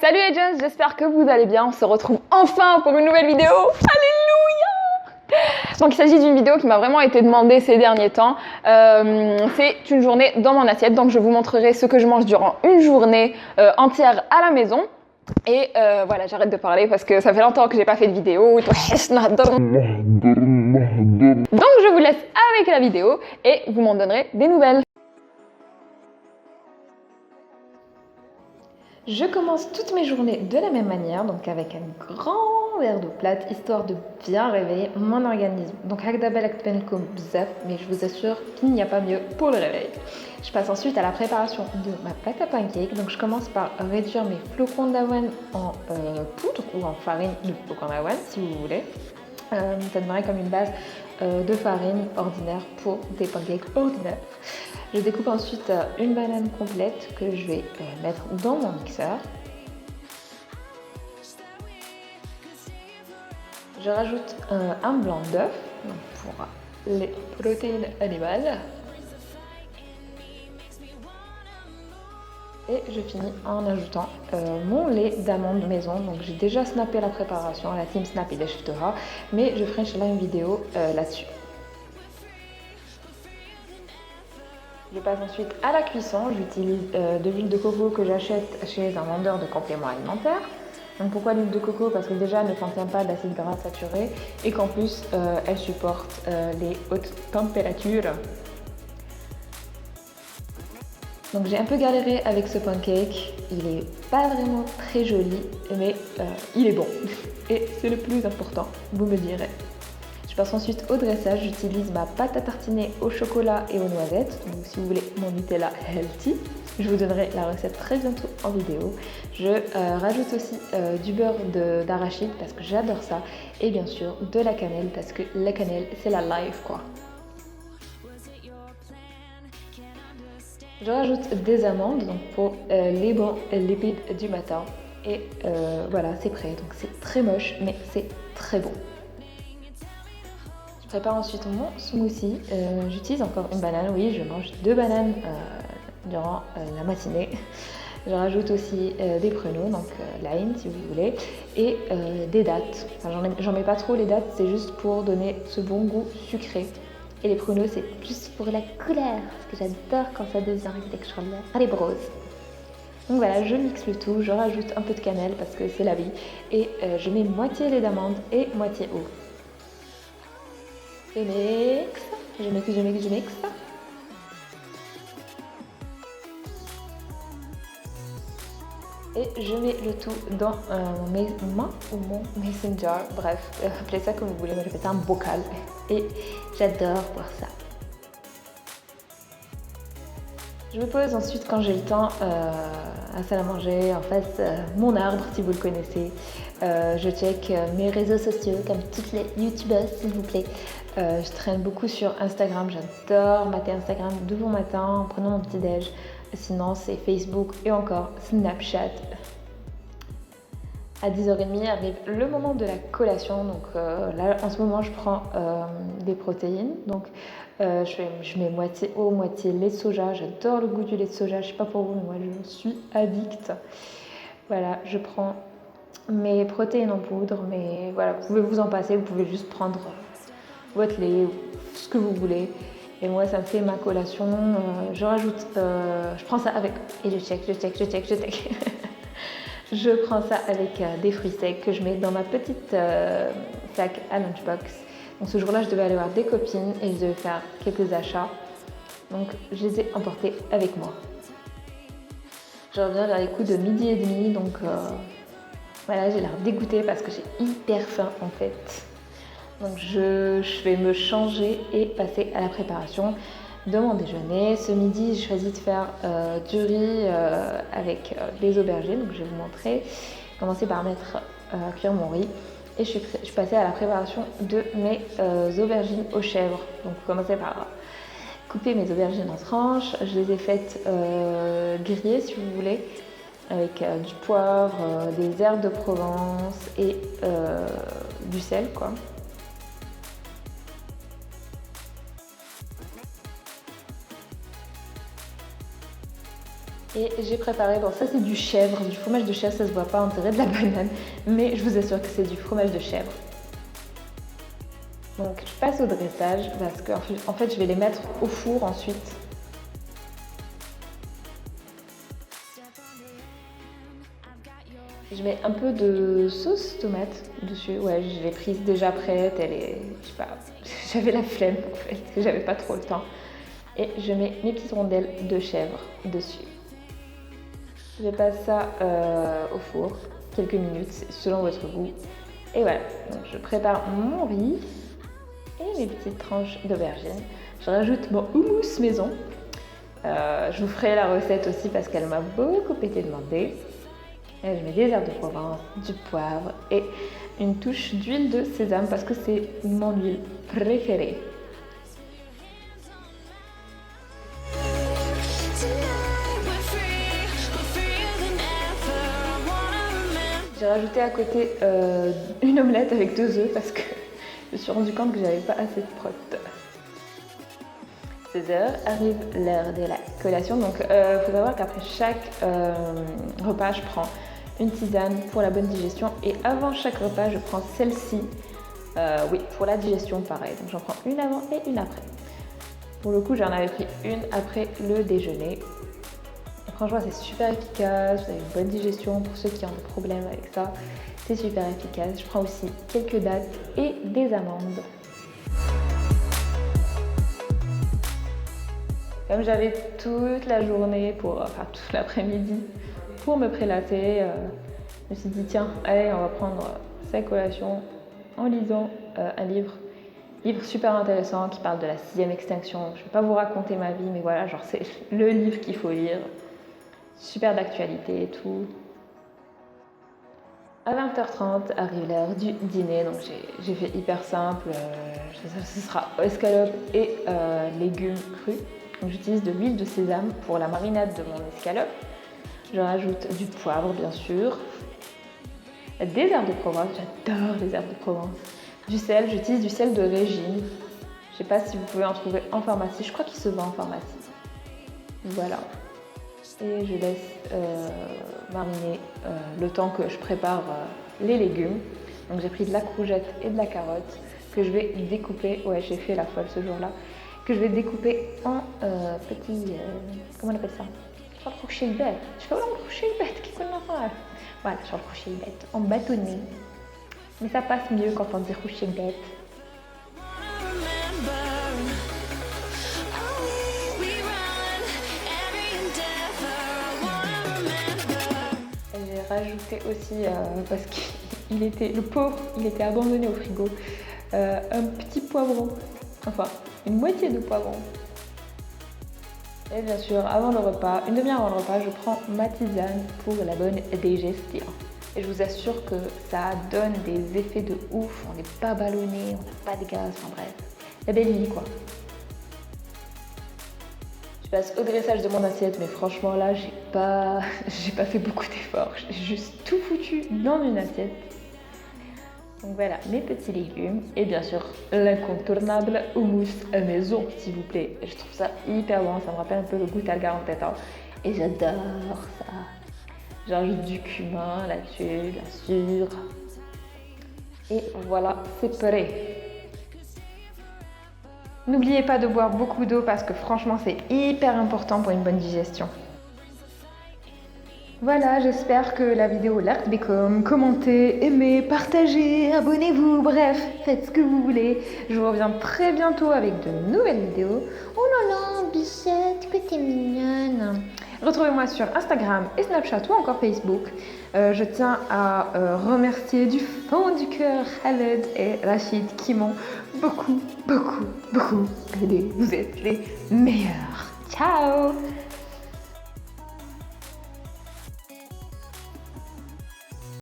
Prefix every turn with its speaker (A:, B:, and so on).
A: Salut les gens, j'espère que vous allez bien. On se retrouve enfin pour une nouvelle vidéo. Alléluia! Donc il s'agit d'une vidéo qui m'a vraiment été demandée ces derniers temps. C'est une journée dans mon assiette. Donc je vous montrerai ce que je mange durant une journée entière à la maison. Et voilà, j'arrête de parler parce que ça fait longtemps que j'ai pas fait de vidéo. Donc je vous laisse avec la vidéo et vous m'en donnerez des nouvelles. Je commence toutes mes journées de la même manière, donc avec un grand verre d'eau plate, histoire de bien réveiller mon organisme. Donc هكذا comme bzaf, mais je vous assure qu'il n'y a pas mieux pour le réveil. Je passe ensuite à la préparation de ma pâte à pancake. Donc je commence par réduire mes flocons d'avoine en poudre ou en farine de flocons d'avoine, si vous voulez. Ça donnerait comme une base de farine ordinaire pour des pancakes ordinaires. Je découpe ensuite une banane complète que je vais mettre dans mon mixeur. Je rajoute un blanc d'œuf pour les protéines animales. Et je finis en ajoutant mon lait d'amande maison. Donc j'ai déjà snappé la préparation, la team snap et shiftera, mais je ferai là une vidéo là-dessus. Je passe ensuite à la cuisson. J'utilise de l'huile de coco que j'achète chez un vendeur de compléments alimentaires. Donc pourquoi l'huile de coco? Parce que déjà elle ne contient pas d'acides gras saturés et qu'en plus elle supporte les hautes températures. Donc j'ai un peu galéré avec ce pancake, il est pas vraiment très joli, mais il est bon. Et c'est le plus important, vous me direz. Je passe ensuite au dressage, j'utilise ma pâte à tartiner au chocolat et aux noisettes. Donc si vous voulez mon Nutella healthy, je vous donnerai la recette très bientôt en vidéo. Je rajoute aussi du beurre d'arachide parce que j'adore ça. Et bien sûr de la cannelle parce que la cannelle c'est la life quoi. Je rajoute des amandes donc pour les bons lipides du matin. Et voilà, c'est prêt. Donc c'est très moche mais c'est très bon. Je prépare ensuite mon smoothie. J'utilise encore une banane. Oui, je mange 2 bananes durant la matinée. Je rajoute aussi des pruneaux, donc lime si vous voulez, et des dattes. Enfin, j'en mets pas trop les dattes, c'est juste pour donner ce bon goût sucré. Et les pruneaux, c'est plus pour la couleur, parce que j'adore quand ça devient avec des roses. Donc voilà, je mixe le tout, je rajoute un peu de cannelle parce que c'est la vie, et je mets moitié lait d'amande et moitié eau. Je mixe. Et je mets le tout dans mes mains ou mon mason jar, bref, appelez ça comme vous voulez, moi j'appelle ça un bocal. Et j'adore boire ça. Je me pose ensuite quand j'ai le temps à salle à manger, en face mon arbre si vous le connaissez. Je check mes réseaux sociaux comme toutes les youtubeuses s'il vous plaît. Je traîne beaucoup sur Instagram, j'adore mater Instagram de bon matin en prenant mon petit déj. Sinon c'est Facebook et encore Snapchat. À 10h30 arrive le moment de la collation. Donc là en ce moment je prends des protéines. Donc je mets moitié eau, moitié lait de soja. J'adore le goût du lait de soja, je sais pas pour vous, mais moi je suis addict. Voilà, je prends mes protéines en poudre, mais voilà, vous pouvez vous en passer, vous pouvez juste prendre votre lait, ce que vous voulez. Et moi ça me fait ma collation. Je rajoute, je prends ça avec, et je check. Je prends ça avec des fruits secs que je mets dans ma petite sac à lunchbox. Donc ce jour-là, je devais aller voir des copines et je devais faire quelques achats. Donc je les ai emportés avec moi. Je reviens vers les coups de 12h30, donc voilà, j'ai l'air dégoûtée parce que j'ai hyper faim en fait. Donc je vais me changer et passer à la préparation de mon déjeuner. Ce midi, j'ai choisi de faire du riz avec des aubergines. Donc je vais vous montrer. Commencer par mettre cuire mon riz. Et je suis passée à la préparation de mes aubergines aux chèvres. Donc commencer par couper mes aubergines en tranches. Je les ai faites griller si vous voulez, avec du poivre, des herbes de Provence et du sel quoi. Et j'ai préparé, bon ça c'est du chèvre, du fromage de chèvre, ça se voit pas, on dirait de la banane, mais je vous assure que c'est du fromage de chèvre. Donc je passe au dressage parce que en fait je vais les mettre au four ensuite. Je mets un peu de sauce tomate dessus. Ouais, je l'ai prise déjà prête. Elle est, je sais pas, j'avais la flemme en fait, j'avais pas trop le temps. Et je mets mes petites rondelles de chèvre dessus. Je passe ça au four, quelques minutes selon votre goût. Et voilà, donc je prépare mon riz et mes petites tranches d'aubergine. Je rajoute mon houmous maison. Je vous ferai la recette aussi parce qu'elle m'a beaucoup été demandée. Et je mets des herbes de Provence, du poivre et une touche d'huile de sésame parce que c'est mon huile préférée. J'ai rajouté à côté une omelette avec 2 œufs parce que je me suis rendu compte que j'avais pas assez de prot. 16h arrive l'heure de la collation. Donc faut savoir qu'après chaque repas, je prends une tisane pour la bonne digestion et avant chaque repas, je prends celle-ci. Oui, pour la digestion, pareil. Donc j'en prends une avant et une après. Pour le coup, j'en avais pris une après le déjeuner. Franchement, c'est super efficace. Vous avez une bonne digestion pour ceux qui ont des problèmes avec ça. C'est super efficace. Je prends aussi quelques dattes et des amandes. Comme j'avais toute la journée, enfin toute l'après-midi, pour me prélater, je me suis dit tiens, allez, on va prendre sa collation en lisant un livre super intéressant qui parle de la 6e extinction. Je ne vais pas vous raconter ma vie, mais voilà, genre c'est le livre qu'il faut lire. Super d'actualité et tout. À 20h30 arrive l'heure du dîner, donc j'ai fait hyper simple. Ce sera escalope et légumes crus. Donc j'utilise de l'huile de sésame pour la marinade de mon escalope. Je rajoute du poivre bien sûr, des herbes de Provence, j'adore les herbes de Provence, du sel, j'utilise du sel de Régine. Je sais pas si vous pouvez en trouver en pharmacie, je crois qu'il se vend en pharmacie. Voilà. Et je laisse mariner le temps que je prépare les légumes. Donc j'ai pris de la courgette et de la carotte que je vais découper. Ouais, j'ai fait la folle ce jour-là. Que je vais découper en petits... comment on appelle ça? Je vais le crocher bête. Je fais le crocher bête, qui connaît pas? Voilà, je vais le crocher bête, en bâtonnet. Mais ça passe mieux quand on dit crocher bête. J'ai rajouté aussi, parce qu'il était, le pauvre, il était abandonné au frigo, un petit poivron. Enfin, une moitié de poivron. Et bien sûr, avant le repas, une demi-heure avant le repas, je prends ma tisane pour la bonne digestion. Et je vous assure que ça donne des effets de ouf. On n'est pas ballonné, on n'a pas de gaz, enfin bref. La belle vie quoi. Je passe au dressage de mon assiette, mais franchement là, j'ai pas fait beaucoup d'efforts. J'ai juste tout foutu dans une assiette. Donc voilà, mes petits légumes et bien sûr l'incontournable houmous à maison, s'il vous plaît. Je trouve ça hyper bon, ça me rappelle un peu le goût Talga en tête. Et j'adore ça. J'ajoute du cumin là-dessus, bien sûr. Et voilà, c'est prêt. N'oubliez pas de boire beaucoup d'eau parce que franchement, c'est hyper important pour une bonne digestion. Voilà, j'espère que la vidéo l'air bécom. Commentez, aimez, partagez, abonnez-vous, bref, faites ce que vous voulez. Je vous reviens très bientôt avec de nouvelles vidéos. Oh là là, Bichette, que t'es mignonne. Retrouvez-moi sur Instagram et Snapchat ou encore Facebook. Je tiens à remercier du fond du cœur Khaled et Rachid qui m'ont beaucoup aidé. Vous êtes les meilleurs. Ciao!